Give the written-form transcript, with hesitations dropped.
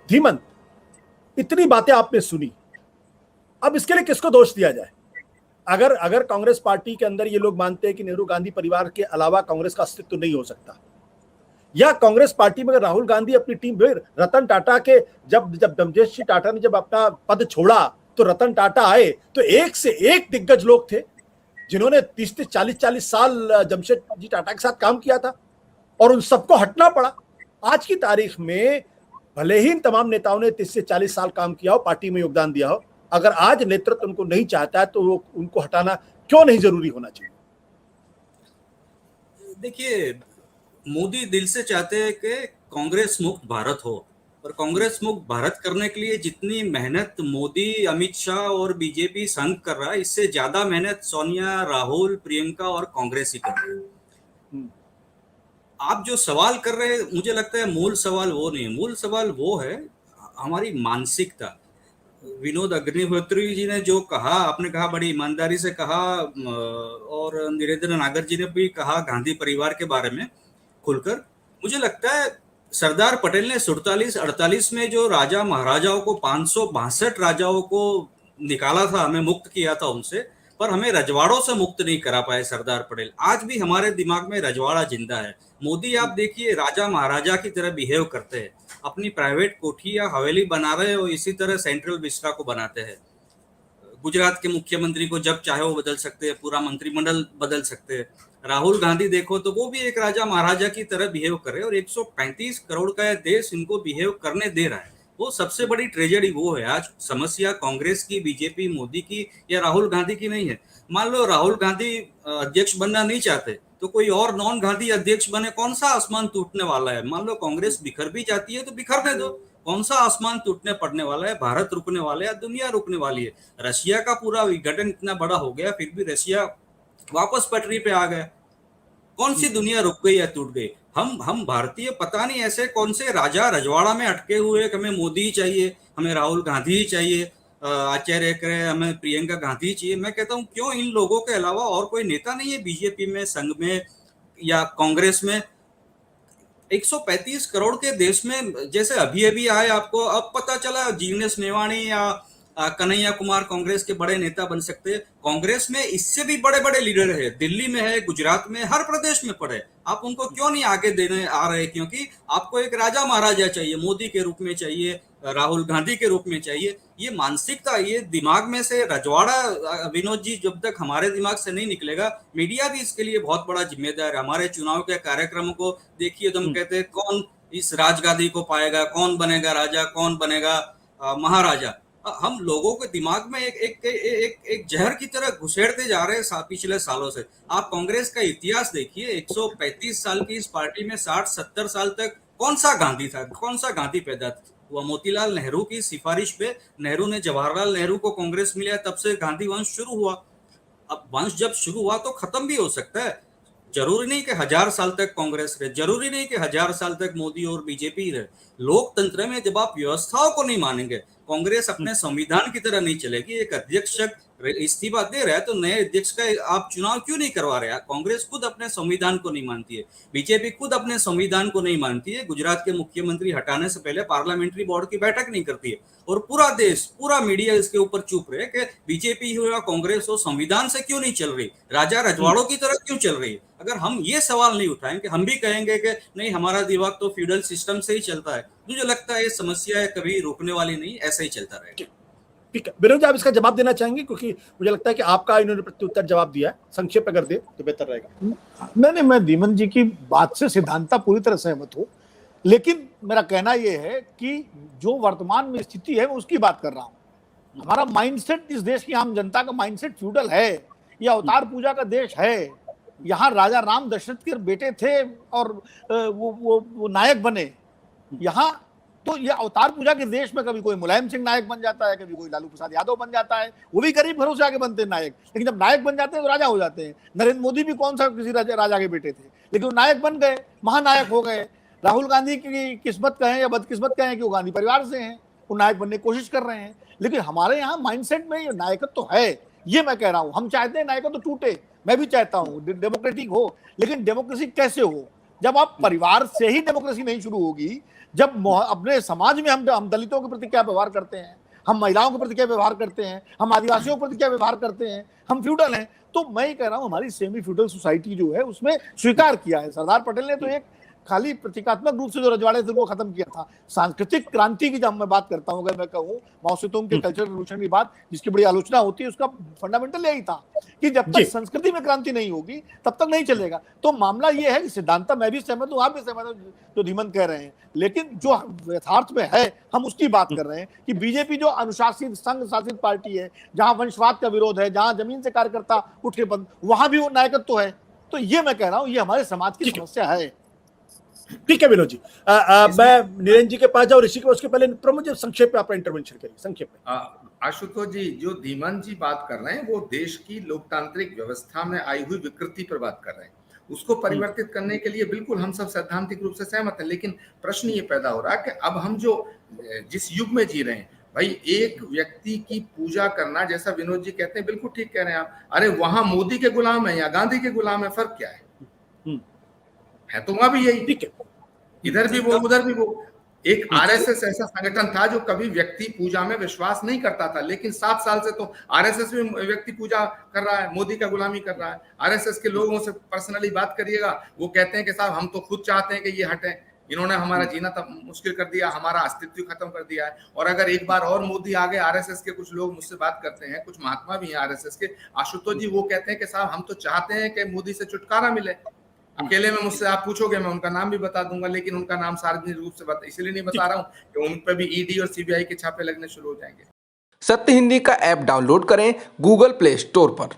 धीमन, इतनी बातें आपने सुनी, अब इसके लिए किसको दोष दिया जाए? अगर अगर कांग्रेस पार्टी के अंदर ये लोग मानते हैं कि नेहरू गांधी परिवार के अलावा कांग्रेस का अस्तित्व नहीं हो सकता, या कांग्रेस पार्टी में राहुल गांधी अपनी टीम, रतन टाटा के जब जब जमशेदजी टाटा ने जब अपना पद छोड़ा तो रतन टाटा आए, तो एक से एक दिग्गज लोग थे जिन्होंने 30-40 साल जमशेदजी टाटा के साथ काम किया था, और उन सबको हटना पड़ा। आज की तारीख में भले ही इन तमाम नेताओं ने 30 से 40 साल काम किया हो, पार्टी में योगदान दिया हो, अगर आज नेतृत्व उनको नहीं चाहता है तो वो उनको हटाना क्यों नहीं जरूरी होना चाहिए? देखिए, मोदी दिल से चाहते हैं कि कांग्रेस मुक्त भारत हो, और कांग्रेस मुक्त भारत करने के लिए जितनी मेहनत मोदी, अमित शाह और बीजेपी संघ कर रहा है, इससे ज्यादा मेहनत सोनिया, राहुल, प्रियंका और कांग्रेस ही कर रहे हैं। आप जो सवाल कर रहे हैं, मुझे लगता है मूल सवाल वो नहीं है। मूल सवाल वो है हमारी मानसिकता। विनोद अग्निहोत्री जी ने जो कहा, आपने कहा बड़ी ईमानदारी से कहा, और नीरेंद्र नागर जी ने भी कहा गांधी परिवार के बारे में खुलकर। मुझे लगता है सरदार पटेल ने 47-48 में जो राजा महाराजाओं को, 562 राजाओं को निकाला था, हमें मुक्त किया था उनसे, पर हमें रजवाड़ों से मुक्त नहीं करा पाए सरदार पटेल। आज भी हमारे दिमाग में रजवाड़ा जिंदा है। मोदी आप देखिए राजा महाराजा की तरह बिहेव करते हैं, अपनी प्राइवेट कोठी या हवेली बना रहे हो, इसी तरह सेंट्रल विस्टा को बनाते हैं। गुजरात के मुख्यमंत्री को जब चाहे वो बदल सकते हैं, पूरा मंत्रिमंडल बदल सकते हैं। राहुल गांधी देखो तो वो भी एक राजा महाराजा की तरह बिहेव कर रहे हैं, और 135 करोड़ का देश इनको बिहेव करने दे रहा है। वो सबसे बड़ी ट्रेजेडी वो है। आज समस्या कांग्रेस की, बीजेपी, मोदी की या राहुल गांधी की नहीं है। मान लो राहुल गांधी अध्यक्ष बनना नहीं चाहते तो कोई और नॉन गांधी अध्यक्ष बने, कौन सा आसमान टूटने वाला है? मान लो कांग्रेस बिखर भी जाती है तो बिखरने दो, कौन सा आसमान टूटने पड़ने वाला है? भारत रुकने वाला है या दुनिया रुकने वाली है? रशिया का पूरा विघटन इतना बड़ा हो गया, फिर भी रशिया वापस पटरी पे आ गया। कौन सी दुनिया रुक गई या टूट गई? हम भारतीय पता नहीं ऐसे कौन से राजा रजवाड़ा में अटके हुए, हमें मोदी ही चाहिए, हमें राहुल गांधी ही चाहिए, आचार्य करे हमें प्रियंका गांधी चाहिए। मैं कहता हूँ क्यों इन लोगों के अलावा और कोई नेता नहीं है बीजेपी में, संघ में या कांग्रेस में? 135 करोड़ के देश में, जैसे अभी अभी आए आपको अब पता चला जीवनेश मेवाणी या कन्हैया कुमार कांग्रेस के बड़े नेता बन सकते हैं। कांग्रेस में इससे भी बड़े बड़े लीडर है, दिल्ली में है, गुजरात में, हर प्रदेश में पड़े। आप उनको क्यों नहीं आगे देने आ रहे? क्योंकि आपको एक राजा महाराजा चाहिए, मोदी के रूप में चाहिए, राहुल गांधी के रूप में चाहिए। ये मानसिकता, ये दिमाग में से रजवाड़ा, विनोद जी, जब तक हमारे दिमाग से नहीं निकलेगा, मीडिया भी इसके लिए बहुत बड़ा जिम्मेदार है। हमारे चुनाव के कार्यक्रमों को देखिए तो हम कहते हैं कौन इस राजगादी को पाएगा, कौन बनेगा राजा, कौन बनेगा महाराजा। हम लोगों के दिमाग में एक जहर की तरह घुसेड़ते जा रहे हैं पिछले सालों से। आप कांग्रेस का इतिहास देखिए, 135 साल की इस पार्टी में 60-70 साल तक कौन सा गांधी था, कौन सा गांधी पैदा हुआ? मोतीलाल नेहरू की सिफारिश पे नेहरू ने, जवाहरलाल नेहरू को कांग्रेस मिला, तब से गांधी वंश शुरू हुआ। अब वंश जब शुरू हुआ तो खत्म भी हो सकता है। जरूरी नहीं कि 1000 साल तक कांग्रेस रहे, जरूरी नहीं कि 1000 साल तक मोदी और बीजेपी रहे। लोकतंत्र में जब आप व्यवस्थाओं को नहीं मानेंगे, कांग्रेस अपने संविधान की तरह नहीं चलेगी। एक अध्यक्ष इस्तीफा दे रहा है तो नए अध्यक्ष का आप चुनाव क्यों नहीं करवा रहे? कांग्रेस खुद अपने संविधान को नहीं मानती है, बीजेपी खुद अपने संविधान को नहीं मानती है। गुजरात के मुख्यमंत्री हटाने से पहले पार्लियामेंट्री बोर्ड की बैठक नहीं करती है, और पूरा देश, पूरा मीडिया इसके ऊपर चुप रहे कि बीजेपी हो या कांग्रेस हो, संविधान से क्यों नहीं चल रही, राजा रजवाड़ों की तरह क्यों चल रही है? अगर हम ये सवाल नहीं उठाएंगे, हम भी कहेंगे कि नहीं हमारा दिमाग तो फ्यूडल सिस्टम से ही चलता है, मुझे लगता है ये समस्या है कभी रुकने वाली नहीं, ऐसे ही चलता रहेगा। ठीक है, विनोद जी आप इसका जवाब देना चाहेंगे? क्योंकि मुझे लगता है कि आपका इन्होंने प्रत्युत्तर जवाब दिया है, संक्षेप अगर दे तो बेहतर रहेगा। नहीं, मैं धीमन जी की बात से सिद्धांता पूरी तरह सहमत हूँ, लेकिन मेरा कहना यह है कि जो वर्तमान में स्थिति है मैं उसकी बात कर रहा हूँ। हमारा माइंडसेट, इस देश की आम जनता का माइंडसेट फ्यूडल है, यह अवतार पूजा का देश है। यहाँ राजा राम दशरथ के बेटे थे और वो नायक बने। यहाँ तो ये अवतार पूजा के देश में कभी कोई मुलायम सिंह नायक बन जाता है, कभी कोई लालू प्रसाद यादव बन जाता है, वो भी गरीब घरों से आके बनते हैं नायक, लेकिन जब नायक बन जाते हैं तो राजा हो जाते हैं। नरेंद्र मोदी भी कौन सा किसी राजा के बेटे थे, लेकिन वो नायक बन गए, महानायक हो गए। राहुल गांधी की किस्मत कहें या बदकिस्मत कहें कि वो गांधी परिवार से हैं, वो नायक बनने की कोशिश कर रहे हैं। लेकिन हमारे यहाँ माइंडसेट में ये नायकत्व तो है, ये मैं कह रहा हूँ। हम चाहते हैं नायकत्व तो टूटे, मैं भी चाहता हूँ डेमोक्रेटिक हो, लेकिन डेमोक्रेसी कैसे हो? जब आप परिवार से ही डेमोक्रेसी नहीं शुरू होगी, जब अपने समाज में हम दलितों के प्रति क्या व्यवहार करते हैं, हम महिलाओं के प्रति क्या व्यवहार करते हैं, हम आदिवासियों के प्रति क्या व्यवहार करते हैं, हम फ्यूडल हैं, तो मैं ये कह रहा हूं हमारी सेमी फ्यूडल सोसाइटी जो है उसमें स्वीकार किया है। सरदार पटेल ने तो एक खाली प्रतीकात्मक रूप से जो रजवाड़े थे वो खत्म किया था। सांस्कृतिक क्रांति की जब मैं बात करता हूं, अगर मैं कहूं माओ सेतुंग के कल्चरल रिवॉल्यूशन की बात जिसकी बड़ी आलोचना होती है, उसका फंडामेंटल यही था कि जब तक संस्कृति में क्रांति नहीं होगी तब तक नहीं चलेगा। तो मामला ये है कि सिद्धांत मैं भी सहमत हूं, आप भी सहमत हो जो धीमन कह रहे हैं, लेकिन जो यथार्थ में है हम उसकी बात कर रहे हैं कि बीजेपी जो अनुशासित संघ शासित पार्टी है, जहां वंशवाद का विरोध है, जहां जमीन से कार्यकर्ता उठ के बंद, वहां भी वो नायकत्व है। तो ये मैं कह रहा हूं ये हमारे समाज की समस्या है। ठीक है विनोद जी, मैं नीरज जी के पास जाऊं, ऋषि के, उसके पहले प्रमोद जी संक्षेप में आपका इंटरवेंशन करिए, संक्षेप में। आशुतोष जी, जो धीमन जी बात कर रहे हैं वो देश की लोकतांत्रिक व्यवस्था में आई हुई विकृति पर बात कर रहे हैं। उसको परिवर्तित करने के लिए बिल्कुल हम सब सैद्धांतिक रूप से सहमत हैं, लेकिन प्रश्न ये पैदा हो रहा है कि अब हम जो जिस युग में जी रहे हैं, भाई एक व्यक्ति की पूजा करना, जैसा विनोद जी कहते हैं, बिल्कुल ठीक कह रहे हैं आप। अरे वहां मोदी के गुलाम है या गांधी के गुलाम है, फर्क क्या है तो वहां भी यही, ठीक है, इधर भी वो उधर भी वो। एक आरएसएस ऐसा संगठन था जो कभी व्यक्ति पूजा में विश्वास नहीं करता था, लेकिन 7 साल से तो आरएसएस में व्यक्ति पूजा कर रहा है, मोदी का गुलामी कर रहा है। आरएसएस के लोगों से पर्सनली बात करिएगा, वो कहते हैं कि साहब हम तो खुद चाहते हैं कि ये हटें, इन्होंने हमारा जीना तब मुश्किल कर दिया, हमारा अस्तित्व खत्म कर दिया है। और अगर एक बार और मोदी आगे, आरएसएस के कुछ लोग मुझसे बात करते हैं, कुछ महात्मा भी हैं आरएसएस के, आशुतोष जी, वो कहते हैं कि साहब हम तो चाहते हैं कि मोदी से छुटकारा मिले। अकेले में मुझसे आप पूछोगे मैं उनका नाम भी बता दूंगा, लेकिन उनका नाम सार्वजनिक रूप से इसलिए नहीं बता रहा हूं कि उन पर भी ईडी और सीबीआई के छापे लगने शुरू हो जाएंगे। सत्य हिंदी का ऐप डाउनलोड करें गूगल प्ले स्टोर पर।